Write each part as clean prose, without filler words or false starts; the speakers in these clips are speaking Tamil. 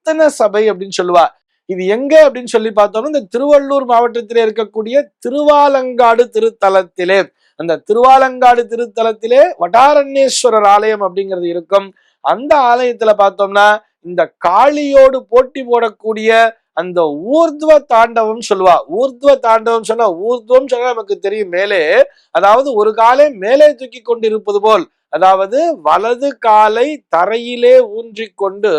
ரத்தின சபை அப்படின்னு சொல்லுவா. இது எங்க அப்படின்னு சொல்லி பார்த்தோம்னா இந்த திருவள்ளூர் மாவட்டத்திலே இருக்கக்கூடிய திருவாலங்காடு திருத்தலத்திலே, அந்த திருவாலங்காடு திருத்தலத்திலே வடாரண்யேஸ்வரர் ஆலயம் அப்படிங்கிறது இருக்கும். அந்த ஆலயத்துல பார்த்தோம்னா இந்த காளியோடு போட்டி போடக்கூடிய அந்த ஊர்துவ தாண்டவம் சொல்லுவா. ஊர்துவ தாண்டவம் சொன்னா, ஊர்துவம் சொன்னா நமக்கு தெரியும் மேலே, அதாவது ஒரு காலை மேலே தூக்கி கொண்டிருப்பது போல், அதாவது வலது காலை தரையிலே ஊன்றிக்கொண்டு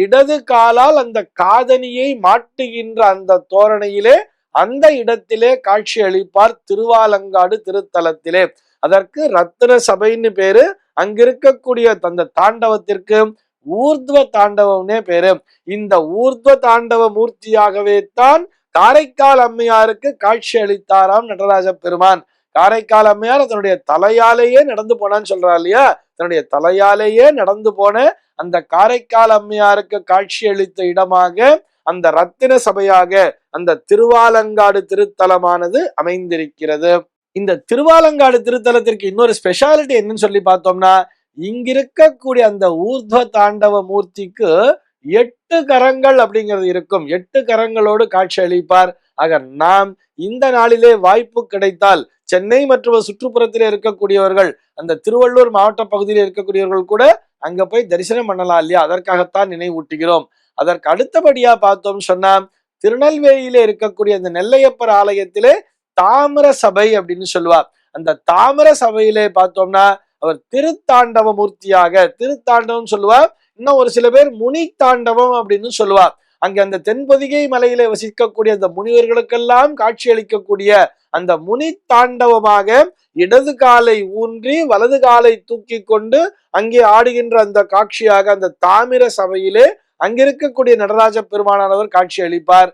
இடது காலால் அந்த காதணியை மாட்டுகின்ற அந்த தோரணையிலே அந்த இடத்திலே காட்சி அளிப்பார் திருவாலங்காடு திருத்தலத்திலே. அதற்கு ரத்தின சபைன்னு பேரு. அங்கிருக்கக்கூடிய அந்த தாண்டவத்திற்கு ஊர்துவ தாண்டவம்னே பேரு. இந்த ஊர்துவ தாண்டவ மூர்த்தியாகவே தான் காரைக்கால் அம்மையாருக்கு காட்சி அளித்தாராம் நடராஜ பெருமான். காரைக்கால் அம்மையார் தன்னுடைய தலையாலேயே நடந்து போனான்னு சொல்றா இல்லையா, தன்னுடைய தலையாலேயே நடந்து போன அந்த காரைக்கால் அம்மையாருக்கு காட்சி அளித்த இடமாக அந்த ரத்தின சபையாக அந்த திருவாலங்காடு திருத்தலமானது அமைந்திருக்கிறது. இந்த திருவாலங்காடு திருத்தலத்திற்கு இன்னொரு ஸ்பெஷாலிட்டி என்னன்னு சொல்லி பார்த்தோம்னா, இங்கிருக்கக்கூடிய அந்த ஊர்துவ தாண்டவ மூர்த்திக்கு 8 கரங்கள் அப்படிங்கிறது இருக்கும். 8 கரங்களோடு காட்சி அளிப்பார். ஆக நாம் இந்த நாளிலே வாய்ப்பு கிடைத்தால் சென்னை மற்றும் சுற்றுப்புறத்திலே இருக்கக்கூடியவர்கள், அந்த திருவள்ளூர் மாவட்ட பகுதியில் இருக்கக்கூடியவர்கள் கூட அங்க போய் தரிசனம் பண்ணலாம் இல்லையா, அதற்காகத்தான் நினைவூட்டுகிறோம். அதற்கு அடுத்தபடியா பார்த்தோம் சொன்னா, திருநெல்வேலியிலே இருக்கக்கூடிய அந்த நெல்லையப்பர் ஆலயத்திலே தாமிர சபை அப்படின்னு சொல்லுவார். அந்த தாமிர சபையிலே பார்த்தோம்னா அவர் திருத்தாண்டவ மூர்த்தியாக, திருத்தாண்டவம் சொல்லுவார். இன்னும் ஒரு சில பேர் முனி தாண்டவம் அப்படின்னு சொல்லுவார். அங்க அந்த தென்பொதிகை மலையில வசிக்கக்கூடிய அந்த முனிவர்களுக்கெல்லாம் காட்சி அளிக்கக்கூடிய அந்த முனி தாண்டவமாக இடது காலை ஊன்றி வலது காலை தூக்கி கொண்டு அங்கே ஆடுகின்ற அந்த காட்சியாக அந்த தாமிர சபையிலே அங்கிருக்கக்கூடிய நடராஜ பெருமானானவர் காட்சி அளிப்பார்.